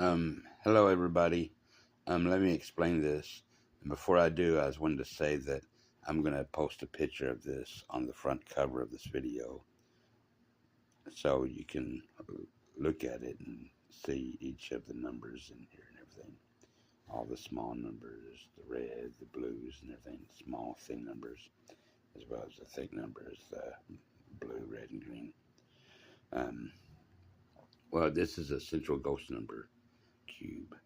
Hello everybody. Let me explain this. And before I do, I just wanted to say that I'm going to post a picture of this on the front cover of this video so you can look at it and see each of the numbers in here and everything. All the small numbers, the red, the blues and everything, small thin numbers, as well as the thick numbers, the blue, red, and green. Well, this is a central ghost number cube.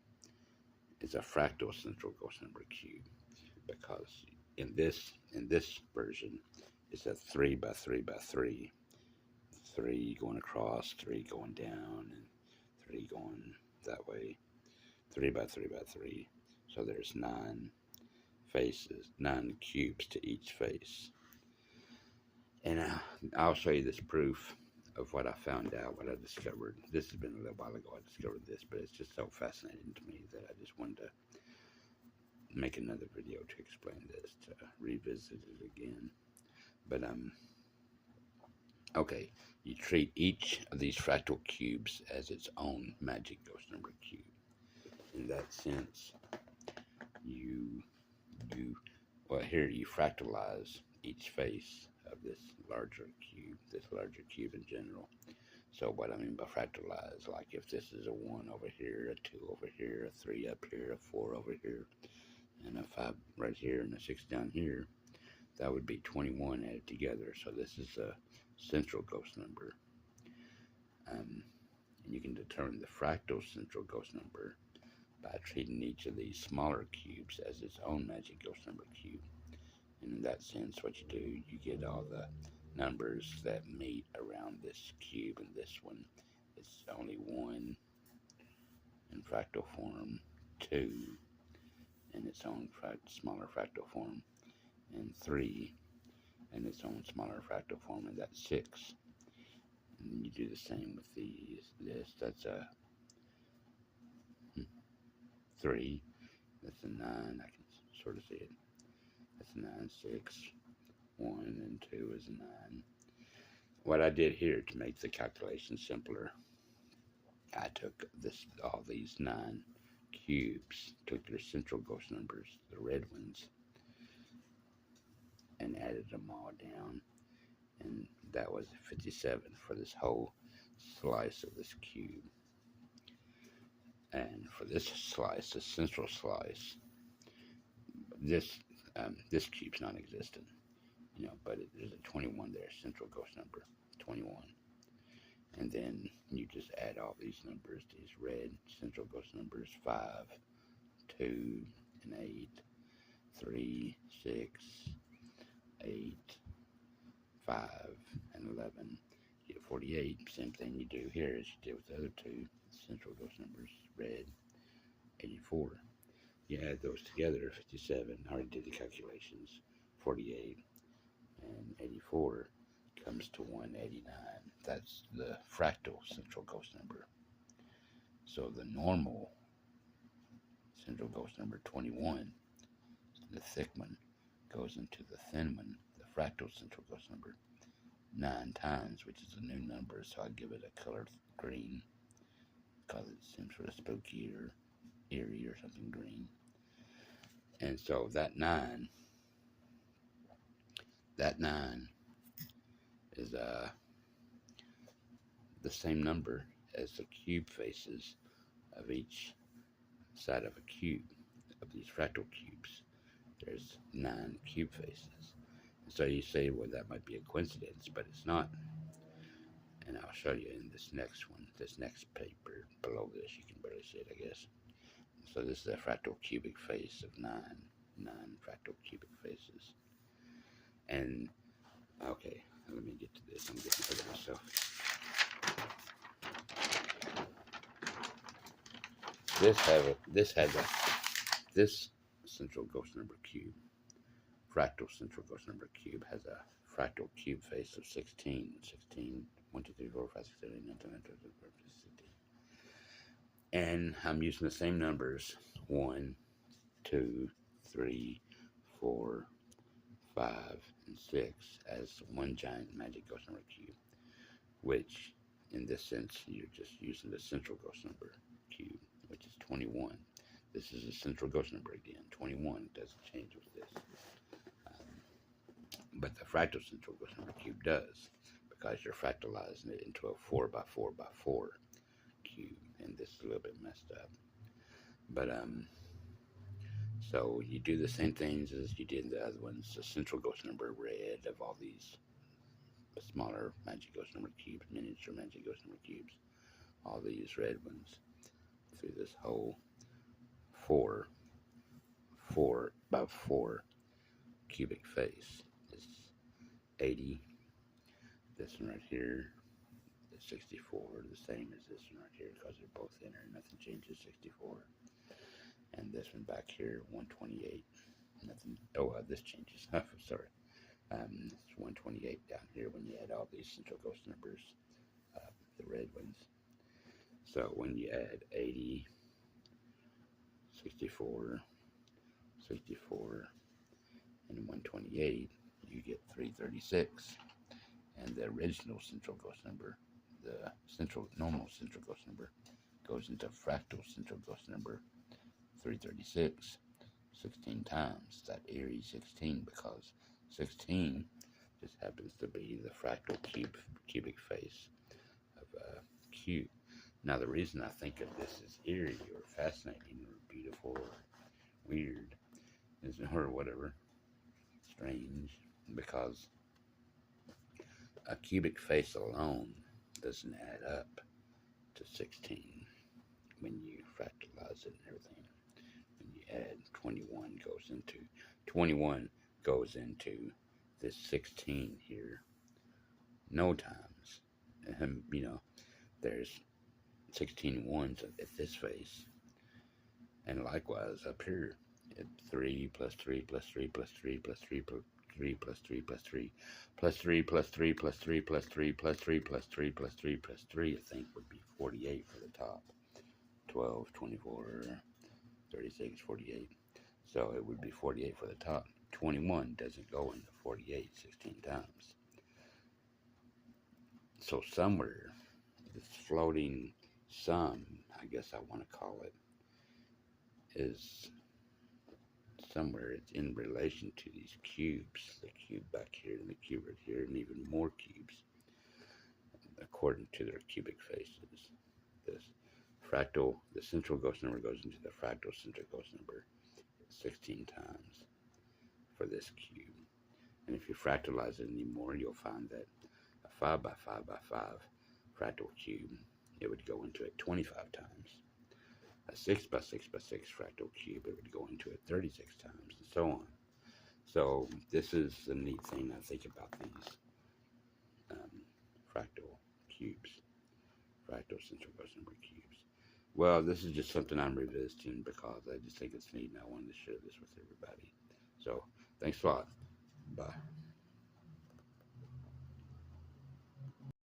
It's a fractal central ghost number cube because in this version it's a 3 by 3 by 3, 3 going across, 3 going down, and 3 going that way, 3 by 3 by 3. So there's 9 faces, 9 cubes to each face. And I'll show you this proof of what I found out, what I discovered. This has been a little while ago I discovered this, but it's just so fascinating to me that I just wanted to make another video to explain this, to revisit it again. But okay, you treat each of these fractal cubes as its own magic ghost number cube. In that sense, here you fractalize each face of this larger cube in general. So what I mean by fractalize, like if this is a 1 over here, a 2 over here, a 3 up here, a 4 over here, and a 5 right here, and a 6 down here, that would be 21 added together. So this is a central ghost number. And you can determine the fractal central ghost number by treating each of these smaller cubes as its own magic ghost number cube. And in that sense, what you do, you get all the numbers that meet around this cube, and this one is only 1 in fractal form, 2 in its own smaller fractal form, and 3 in its own smaller fractal form, and that's 6. And then you do the same with that's a 3, that's a 9, I can sort of see it, that's a 9, 6, 1, and 2 is a 9. What I did here to make the calculation simpler, I took all these 9 cubes, took their central ghost numbers, the red ones, and added them all down, and that was 57 for this whole slice of this cube. And for this slice, the central slice, this cube's non-existent, but there's a 21 there, central ghost number 21. And then you just add all these numbers, these red central ghost numbers, 5, 2, and 8, 3, 6, 8, 5, and 11. You get 48. Same thing you do here as you did with the other 2 central ghost numbers, red, 84. You add those together, 57. I already did the calculations. 48 and 84 comes to 189. That's the fractal central ghost number. So the normal central ghost number 21, the thick one, goes into the thin one, the fractal central ghost number, 9 times, which is a new number, so I give it a color green because it seems sort of spooky or eerie or something green. And so that 9 is the same number as the cube faces of each side of a cube, of these fractal cubes. There's 9 cube faces. So you say, well, that might be a coincidence, but it's not. And I'll show you in this next one, this next paper below this. You can barely see it, I guess. So this is a fractal cubic face of 9 fractal cubic faces. And okay, let me get to this. I'm getting rid of myself. This central ghost number cube, fractal central ghost number cube, has a fractal cube face of 16. 1, 2, 3, 4, 5, 6, 7, 8, 9, 10, 11, 12, 13, 14, 15. And I'm using the same numbers, 1, 2, 3, 4, 5, and 6 as one giant magic ghost number cube, which in this sense you're just using the central ghost number cube 21. This is a central ghost number again. 21 doesn't change with this. But the fractal central ghost number cube does, because you're fractalizing it into a 4 by 4 by 4 cube. And this is a little bit messed up. But so you do the same things as you did in the other ones. The central ghost number red of all these smaller magic ghost number cubes, miniature magic ghost number cubes, all these red ones through this whole 4 by 4 cubic face. It's 80. This one right here is 64, the same as this one right here, because they're both inner. Nothing changes. 64. And this one back here, 128. Nothing. Oh, this changes. Sorry. It's 128 down here when you add all these central ghost numbers, the red ones. So when you add 80, 64, 64, and 128, you get 336. And the original central ghost number, the normal central ghost number, goes into fractal central ghost number 336 16 times. That eerie 16, because 16 just happens to be the fractal cubic face of a cube. Now, the reason I think of this as eerie or fascinating or beautiful or weird is, or whatever, strange, because a cubic face alone doesn't add up to 16 when you fractalize it and everything. When you add 21 goes into this 16 here. No times. You know, there's 16 ones at this face. And likewise up here, 3 plus 3 plus 3 plus 3 plus 3 plus 3 plus 3 plus 3 plus 3 plus 3 plus 3 plus 3 plus 3 plus 3 plus 3 plus 3, I think would be 48 for the top. 12, 24, 36, 48. So it would be 48 for the top. 21 doesn't go into 48 16 times. So somewhere, this floating sum, I guess I want to call it, is somewhere it's in relation to these cubes, the cube back here and the cube right here, and even more cubes, according to their cubic faces. This fractal, the central ghost number goes into the fractal central ghost number 16 times for this cube. And if you fractalize it anymore, you'll find that a 5 by 5 by 5 fractal cube, it would go into it 25 times. A 6 by 6 by 6 fractal cube, it would go into it 36 times, and so on. So this is the neat thing I think about these fractal cubes, fractal central ghost number cubes. Well, this is just something I'm revisiting because I just think it's neat and I wanted to share this with everybody. So thanks a lot. Bye.